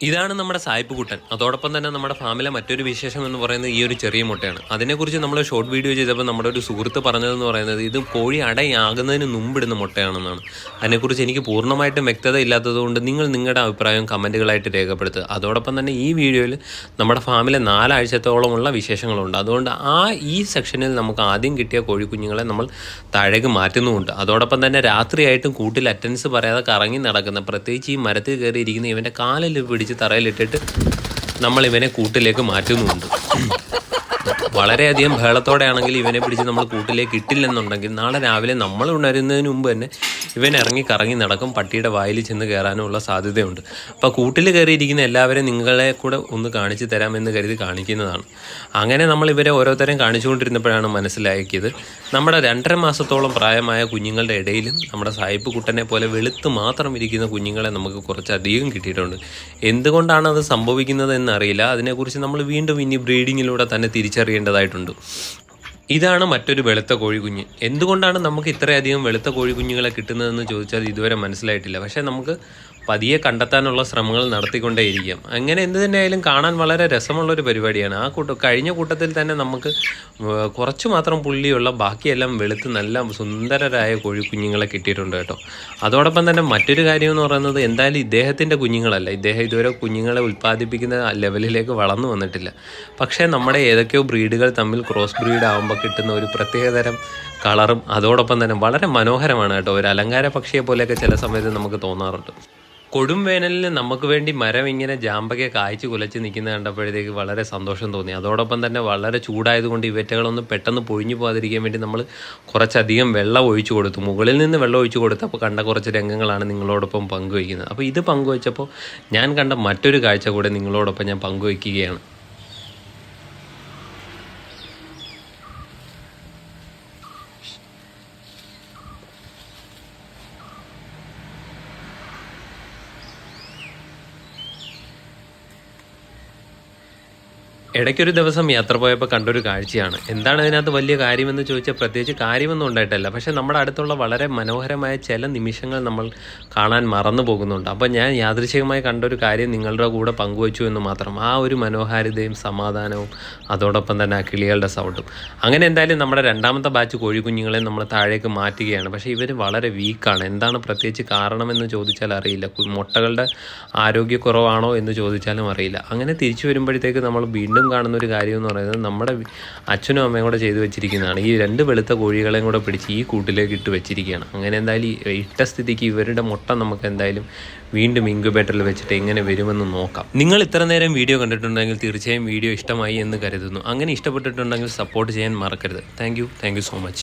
ഇതാണ് നമ്മുടെ സായിപ്പുകുട്ടൻ. അതോടൊപ്പം തന്നെ നമ്മുടെ ഫാമിലെ മറ്റൊരു വിശേഷം എന്ന് പറയുന്നത് ഈ ഒരു ചെറിയ മുട്ടയാണ്. അതിനെക്കുറിച്ച് നമ്മൾ ഷോർട്ട് വീഡിയോ ചെയ്തപ്പോൾ നമ്മുടെ ഒരു സുഹൃത്ത് പറഞ്ഞതെന്ന് പറയുന്നത് ഇത് കോഴി അടയാകുന്നതിന് മുമ്പിടുന്ന മുട്ടയാണെന്നാണ്. അതിനെക്കുറിച്ച് എനിക്ക് പൂർണ്ണമായിട്ടും വ്യക്തത ഇല്ലാത്തതുകൊണ്ട് നിങ്ങൾ നിങ്ങളുടെ അഭിപ്രായം കമൻറ്റുകളായിട്ട് രേഖപ്പെടുത്തുക. അതോടൊപ്പം തന്നെ ഈ വീഡിയോയിൽ നമ്മുടെ ഫാമിലെ 4 ആഴ്ചത്തോളമുള്ള വിശേഷങ്ങളുണ്ട്. അതുകൊണ്ട് ഈ സെക്ഷനിൽ നമുക്ക് ആദ്യം കിട്ടിയ കോഴിക്കുഞ്ഞുങ്ങളെ നമ്മൾ താഴേക്ക് മാറ്റുന്നുമുണ്ട്. അതോടൊപ്പം തന്നെ രാത്രിയായിട്ടും കൂട്ടിൽ അറ്റൻഡൻസ് പറയാതെ കറങ്ങി നടക്കുന്ന, പ്രത്യേകിച്ച് ഈ മരത്തിൽ കയറിയിരിക്കുന്ന ഇവൻ്റെ കാലിൽ പിടിച്ച് തറയിലിട്ടിട്ട് നമ്മൾ ഇവനെ കൂട്ടിലേക്ക് മാറ്റുന്നുമുണ്ട്. വളരെയധികം ബഹളത്തോടെയാണെങ്കിൽ ഇവനെ പിടിച്ച് നമ്മൾ കൂട്ടിലേക്ക് ഇട്ടില്ലെന്നുണ്ടെങ്കിൽ നാളെ രാവിലെ നമ്മൾ ഉണരുന്നതിന് മുമ്പ് തന്നെ ഇവൻ ഇറങ്ങി കറങ്ങി നടക്കും, പട്ടിയുടെ വായിൽ ചെന്ന് കയറാനുള്ള സാധ്യതയുണ്ട്. അപ്പോൾ കൂട്ടിൽ കയറിയിരിക്കുന്ന എല്ലാവരെയും നിങ്ങളെ കൂടെ ഒന്ന് കാണിച്ചു തരാമെന്ന് കരുതി കാണിക്കുന്നതാണ്. അങ്ങനെ നമ്മൾ ഇവരെ ഓരോരുത്തരെയും കാണിച്ചുകൊണ്ടിരുന്നപ്പോഴാണ് മനസ്സിലാക്കിയത് നമ്മുടെ 2.5 മാസത്തോളം പ്രായമായ കുഞ്ഞുങ്ങളുടെ ഇടയിലും നമ്മുടെ സായിപ്പ് കുട്ടനെ പോലെ വെളുത്ത് മാത്രം ഇരിക്കുന്ന കുഞ്ഞുങ്ങളെ നമുക്ക് കുറച്ചധികം കിട്ടിയിട്ടുണ്ട്. എന്തുകൊണ്ടാണ് അത് സംഭവിക്കുന്നത് എന്നറിയില്ല. അതിനെക്കുറിച്ച് നമ്മൾ വീണ്ടും ഇനി ബ്രീഡിങ്ങിലൂടെ തന്നെ തിരിച്ചറിയേണ്ടതായിട്ടുണ്ട്. ഇതാണ് മറ്റൊരു വെളുത്ത കോഴിക്കുഞ്ഞ്. എന്തുകൊണ്ടാണ് നമുക്ക് ഇത്രയധികം വെളുത്ത കോഴിക്കുഞ്ഞുങ്ങളെ കിട്ടുന്നതെന്ന് ചോദിച്ചാൽ ഇതുവരെ മനസ്സിലായിട്ടില്ല. പക്ഷേ നമുക്ക് പതിയെ കണ്ടെത്താനുള്ള ശ്രമങ്ങൾ നടത്തിക്കൊണ്ടേയിരിക്കാം. അങ്ങനെ എന്ത് തന്നെയായാലും കാണാൻ വളരെ രസമുള്ളൊരു പരിപാടിയാണ്. കഴിഞ്ഞ കൂട്ടത്തിൽ തന്നെ നമുക്ക് കുറച്ച് മാത്രം പുള്ളിയുള്ള ബാക്കിയെല്ലാം വെളുത്ത് നല്ല സുന്ദരരായ കോഴിക്കുഞ്ഞുങ്ങളെ കിട്ടിയിട്ടുണ്ട് കേട്ടോ. അതോടൊപ്പം തന്നെ മറ്റൊരു കാര്യം എന്ന് പറയുന്നത് എന്തായാലും ഇദ്ദേഹത്തിൻ്റെ കുഞ്ഞുങ്ങളല്ല. ഇദ്ദേഹം ഇതുവരെ കുഞ്ഞുങ്ങളെ ഉൽപ്പാദിപ്പിക്കുന്ന ലെവലിലേക്ക് വളർന്നു വന്നിട്ടില്ല. പക്ഷേ നമ്മുടെ ഏതൊക്കെയോ ബ്രീഡുകൾ തമ്മിൽ ക്രോസ് ബ്രീഡ് ആകുമ്പോൾ കിട്ടുന്ന ഒരു പ്രത്യേകതരം കളറും അതോടൊപ്പം തന്നെ വളരെ മനോഹരമാണ് കേട്ടോ. ഒരു അലങ്കാര പക്ഷിയെ പോലെയൊക്കെ ചില സമയത്ത് നമുക്ക് തോന്നാറുണ്ട്. കൊടും വേനലിൽ നമുക്ക് വേണ്ടി മരം ഇങ്ങനെ ജാമ്പയ്ക്ക് കായ്ച്ച് കുലച്ച് നിൽക്കുന്നത് കണ്ടപ്പോഴത്തേക്ക് വളരെ സന്തോഷം തോന്നി. അതോടൊപ്പം തന്നെ വളരെ ചൂടായതുകൊണ്ട് ഇവറ്റകളൊന്നും പെട്ടെന്ന് പൊഴിഞ്ഞു പോകാതിരിക്കാൻ വേണ്ടി നമ്മൾ കുറച്ചധികം വെള്ളം ഒഴിച്ചു കൊടുത്തു. മുകളിൽ നിന്ന് വെള്ളം ഒഴിച്ചു കൊടുത്തപ്പോൾ കണ്ട കുറച്ച് രംഗങ്ങളാണ് നിങ്ങളോടൊപ്പം പങ്കുവയ്ക്കുന്നത്. അപ്പോൾ ഇത് പങ്കുവച്ചപ്പോൾ ഞാൻ കണ്ട മറ്റൊരു കാഴ്ച കൂടെ നിങ്ങളോടൊപ്പം ഞാൻ പങ്കുവയ്ക്കുകയാണ്. ഇടയ്ക്കൊരു ദിവസം യാത്ര പോയപ്പോൾ കണ്ടൊരു കാഴ്ചയാണ്. എന്താണ് ഇതിനകത്ത് വലിയ കാര്യമെന്ന് ചോദിച്ചാൽ പ്രത്യേകിച്ച് കാര്യമൊന്നും ഉണ്ടായിട്ടല്ല. പക്ഷേ നമ്മുടെ അടുത്തുള്ള വളരെ മനോഹരമായ ചില നിമിഷങ്ങൾ നമ്മൾ കാണാൻ മറന്നു പോകുന്നുണ്ട്. അപ്പോൾ ഞാൻ യാദൃശ്ചികമായി കണ്ടൊരു കാര്യം നിങ്ങളുടെ കൂടെ പങ്കുവച്ചു എന്ന് മാത്രം. ആ ഒരു മനോഹാരിതയും സമാധാനവും അതോടൊപ്പം തന്നെ ആ കിളികളുടെ സൗണ്ടും. അങ്ങനെ എന്തായാലും നമ്മുടെ 2ാമത്തെ ബാച്ച് കോഴിക്കുഞ്ഞുങ്ങളെ നമ്മൾ താഴേക്ക് മാറ്റുകയാണ്. പക്ഷേ ഇവർ വളരെ വീക്കാണ്. എന്താണ് പ്രത്യേകിച്ച് കാരണമെന്ന് ചോദിച്ചാൽ അറിയില്ല. മുട്ടകളുടെ ആരോഗ്യക്കുറവാണോ എന്ന് ചോദിച്ചാലും അറിയില്ല. അങ്ങനെ തിരിച്ചു വരുമ്പോഴത്തേക്ക് നമ്മൾ വീണ്ടും കാണുന്ന ഒരു കാര്യം എന്ന് പറയുന്നത് നമ്മുടെ അച്ഛനും അമ്മയും കൂടെ ചെയ്തു വെച്ചിരിക്കുന്നതാണ്. ഈ 2 വെളുത്ത കോഴികളെയും കൂടെ പിടിച്ച് ഈ കൂട്ടിലേക്ക് ഇട്ട് വെച്ചിരിക്കുകയാണ്. അങ്ങനെ എന്തായാലും ഇട്ട സ്ഥിതിക്ക് ഇവരുടെ മുട്ട നമുക്ക് എന്തായാലും വീണ്ടും ഇൻക്യുബേറ്ററിൽ വെച്ചിട്ട് എങ്ങനെ വരുമെന്ന് നോക്കാം. നിങ്ങൾ ഇത്ര നേരം വീഡിയോ കണ്ടിട്ടുണ്ടെങ്കിൽ തീർച്ചയായും വീഡിയോ ഇഷ്ടമായി എന്ന് കരുതുന്നു. അങ്ങനെ ഇഷ്ടപ്പെട്ടിട്ടുണ്ടെങ്കിൽ സപ്പോർട്ട് ചെയ്യാൻ മറക്കരുത്. Thank you so much.